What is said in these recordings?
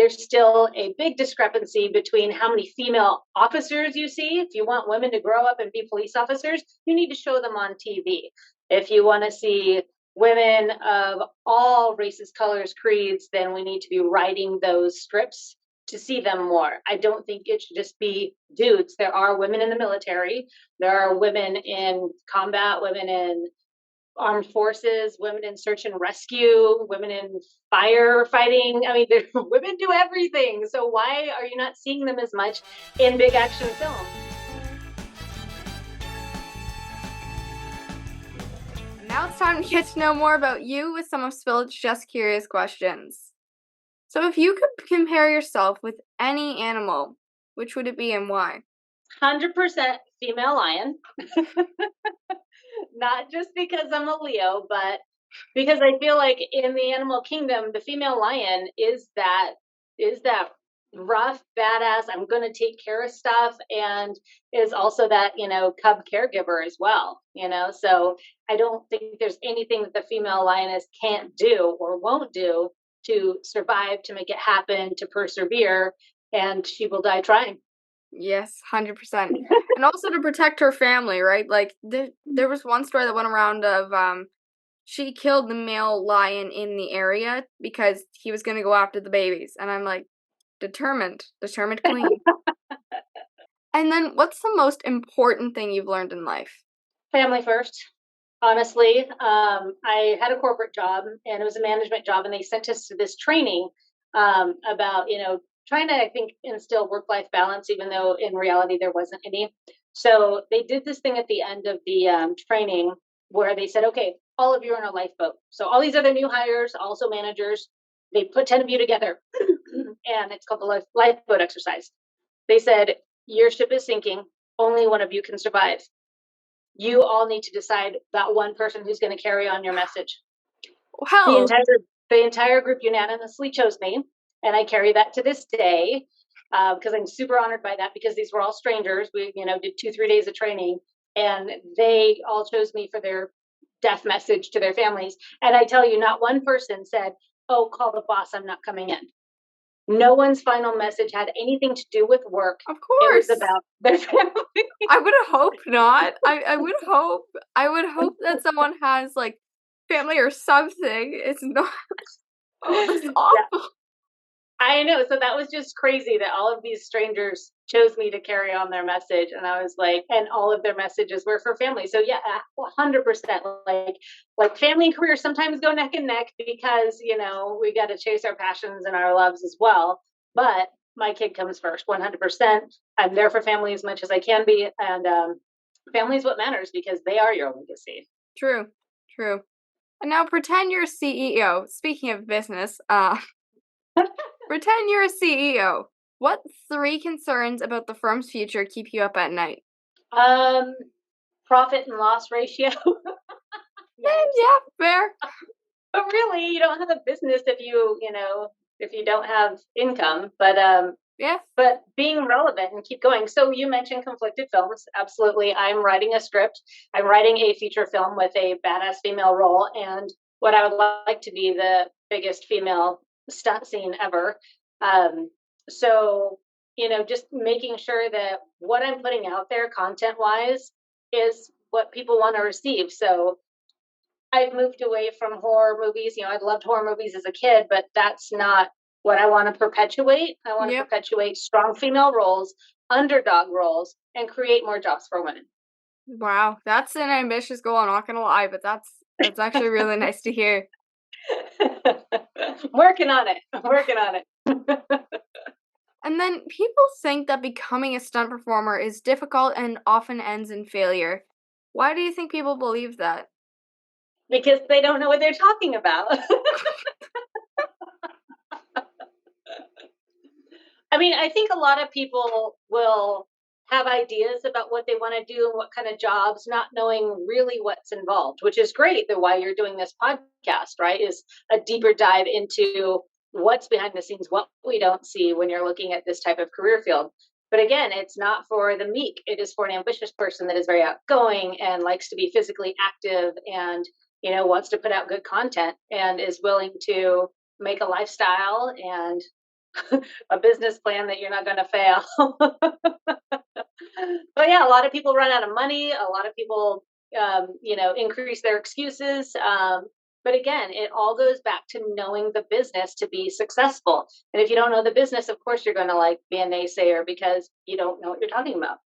there's still a big discrepancy between how many female officers you see. If you want women to grow up and be police officers, you need to show them on TV. If you want to see women of all races, colors, creeds, then we need to be writing those strips to see them more. I don't think it should just be dudes. There are women in the military. There are women in combat, women in armed forces, women in search and rescue, women in firefighting. I mean, women do everything. So why are you not seeing them as much in big action film? Now it's time to get to know more about you with some of Spillage's Just Curious questions. So if you could compare yourself with any animal, which would it be and why? 100% female lion. Not just because I'm a Leo, but because I feel like in the animal kingdom, the female lion is that rough, badass, I'm going to take care of stuff, and is also that, cub caregiver as well, so I don't think there's anything that the female lioness can't do or won't do to survive, to make it happen, to persevere, and she will die trying. Yes, 100%. And also to protect her family, right? Like, there was one story that went around of, she killed the male lion in the area because he was going to go after the babies. And I'm like, determined queen. And then, what's the most important thing you've learned in life? Family first. Honestly, I had a corporate job, and it was a management job, and they sent us to this training about, trying to, I think, instill work-life balance, even though in reality there wasn't any. So they did this thing at the end of the training where they said, okay, all of you are in a lifeboat. So all these other new hires, also managers, they put 10 of you together, and it's called the lifeboat exercise. They said, your ship is sinking. Only one of you can survive. You all need to decide that one person who's going to carry on your message. Wow. The entire group unanimously chose me, and I carry that to this day because I'm super honored by that, because these were all strangers. We, did 2-3 days of training, and they all chose me for their death message to their families. And I tell you, not one person said, "Oh, call the boss, I'm not coming in." No one's final message had anything to do with work. Of course. It was about their family. I would hope not. I would hope that someone has, like, family or something. It's not. Oh, that's awful. Yeah. I know. So that was just crazy that all of these strangers chose me to carry on their message. And I was like, and all of their messages were for family. So yeah, 100%. Like family and career sometimes go neck and neck because, we got to chase our passions and our loves as well. But my kid comes first, 100%. I'm there for family as much as I can be. And family is what matters, because they are your legacy. True. And now pretend you're a CEO. Speaking of business, pretend you're a CEO. What 3 concerns about the firm's future keep you up at night? Profit and loss ratio. Yeah, fair. But really, you don't have a business if you don't have income. But yeah. But being relevant and keep going. So you mentioned conflicted films. Absolutely. I'm writing a script. I'm writing a feature film with a badass female role, and what I would like to be the biggest female stunt scene ever. So, just making sure that what I'm putting out there content wise is what people want to receive. So I've moved away from horror movies. I loved horror movies as a kid, but that's not what I want to perpetuate. I want to perpetuate strong female roles, underdog roles, and create more jobs for women. Wow, that's an ambitious goal. I'm not gonna lie, but that's actually really nice to hear. Working on it. And then people think that becoming a stunt performer is difficult and often ends in failure. Why do you think people believe that? Because they don't know what they're talking about. I mean, I think a lot of people will have ideas about what they want to do and what kind of jobs, not knowing really what's involved, which is great. That why you're doing this podcast, right, is a deeper dive into what's behind the scenes, what we don't see when you're looking at this type of career field. But again, it's not for the meek. It is for an ambitious person that is very outgoing and likes to be physically active and, wants to put out good content and is willing to make a lifestyle and a business plan that you're not going to fail. But yeah, a lot of people run out of money. A lot of people, increase their excuses. But again, it all goes back to knowing the business to be successful. And if you don't know the business, of course, you're going to like be a naysayer because you don't know what you're talking about.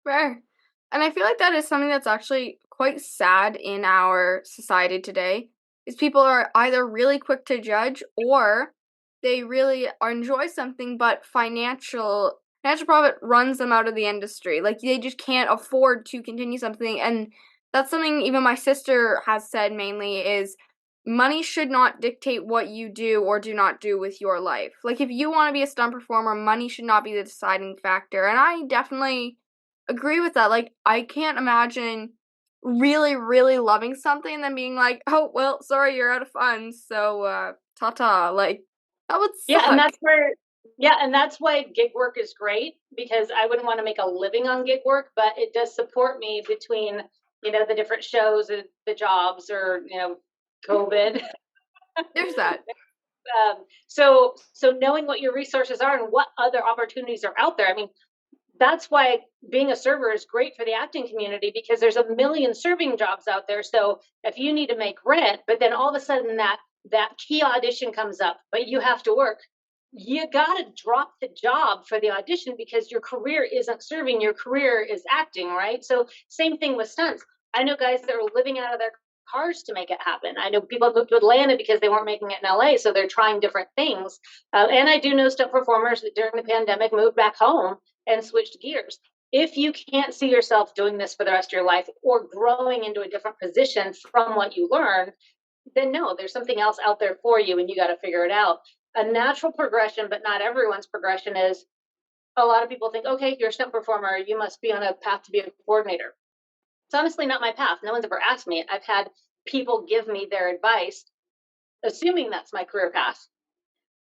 Rare. And I feel like that is something that's actually quite sad in our society today, is people are either really quick to judge or they really enjoy something, but financial profit runs them out of the industry. Like they just can't afford to continue something. And that's something even my sister has said mainly is money should not dictate what you do or do not do with your life. Like if you want to be a stunt performer, money should not be the deciding factor. And I definitely agree with that. Like, I can't imagine really, really loving something and then being like, "Oh, well, sorry, you're out of funds, so, ta-ta." Like, that would Yeah, and suck. that's why gig work is great because I wouldn't want to make a living on gig work, but it does support me between, the different shows and the jobs or, COVID. There's that. So knowing what your resources are and what other opportunities are out there. I mean, that's why being a server is great for the acting community because there's a million serving jobs out there. So if you need to make rent, but then all of a sudden that key audition comes up, but you have to work, you got to drop the job for the audition because your career isn't serving, your career is acting, right? So same thing with stunts. I know guys that are living out of their cars to make it happen. I know people moved to Atlanta because they weren't making it in LA, so they're trying different things. And I do know stunt performers that during the pandemic moved back home and switched gears. If you can't see yourself doing this for the rest of your life or growing into a different position from what you learn, then no, there's something else out there for you and you got to figure it out. A natural progression, but not everyone's progression is a lot of people think, okay, you're a stunt performer, you must be on a path to be a coordinator. It's honestly not my path. No one's ever asked me. I've had people give me their advice, assuming that's my career path.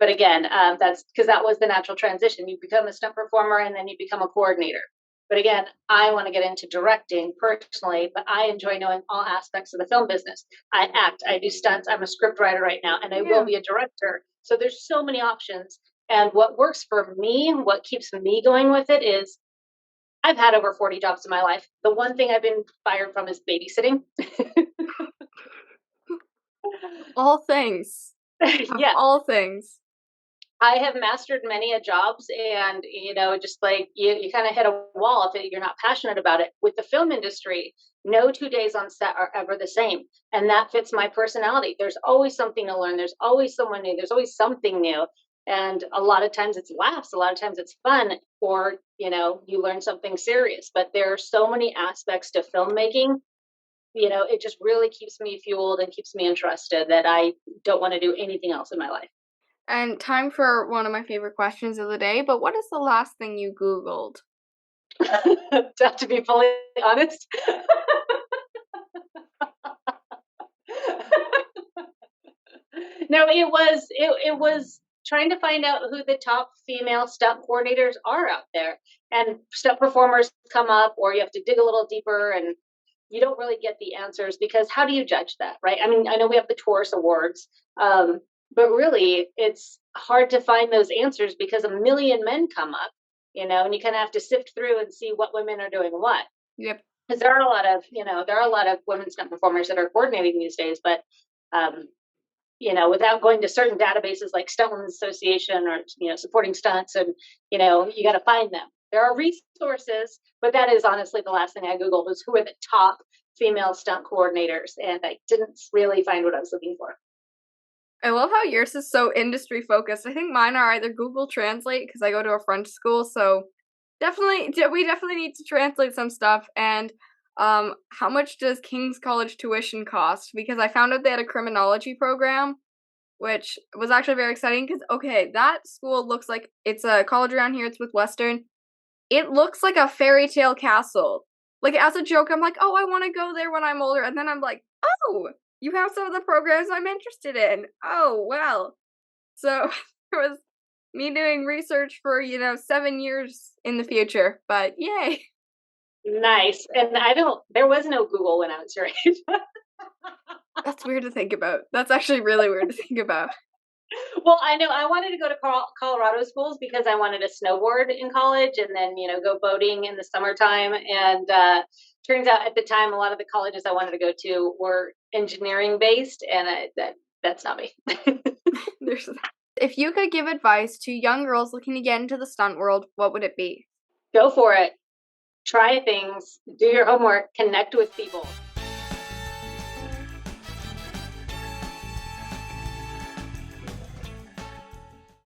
But again, that's because that was the natural transition. You become a stunt performer and then you become a coordinator. But again, I want to get into directing personally, but I enjoy knowing all aspects of the film business. I act, I do stunts, I'm a script writer right now, and I will Yeah. be a director. So there's so many options. And what works for me, what keeps me going with it is I've had over 40 jobs in my life. The one thing I've been fired from is babysitting. All things. Yeah. All things. I have mastered many a jobs and just like you kind of hit a wall if you're not passionate about it. With the film industry, no 2 days on set are ever the same. And that fits my personality. There's always something to learn. There's always someone new. There's always something new. And a lot of times it's laughs, a lot of times it's fun, or you learn something serious. But there are so many aspects to filmmaking. It just really keeps me fueled and keeps me interested that I don't want to do anything else in my life. And time for one of my favorite questions of the day, but what is the last thing you Googled? To be fully honest. No, it was trying to find out who the top female stunt coordinators are out there. And stunt performers come up, or you have to dig a little deeper and you don't really get the answers because how do you judge that, right? I mean, I know we have the Taurus Awards, but really it's hard to find those answers because a million men come up, and you kind of have to sift through and see what women are doing what. Yep. Because there are a lot of women stunt performers that are coordinating these days, but um, without going to certain databases like Stunt Women's Association or supporting stunts, and you got to find them. There are resources, but that is honestly the last thing I googled was who are the top female stunt coordinators, and I didn't really find what I was looking for. I love how yours is so industry focused. I think mine are either Google Translate because I go to a French school, so we definitely need to translate some stuff. And how much does King's College tuition cost? Because I found out they had a criminology program, which was actually very exciting. Because okay, that school looks like it's a college around here. It's with Western. It looks like a fairy tale castle. Like as a joke, I'm like, oh, I want to go there when I'm older, and then I'm like, oh, you have some of the programs I'm interested in. Oh, well. So it was me doing research for, 7 years in the future, but yay. Nice. And there was no Google when I was your age. That's weird to think about. That's actually really weird to think about. Well, I know I wanted to go to Colorado schools because I wanted to snowboard in college and then, go boating in the summertime. And turns out at the time, a lot of the colleges I wanted to go to were engineering based, and that's not me. If you could give advice to young girls looking to get into the stunt world, what would it be? Go for it. Try things, do your homework, connect with people.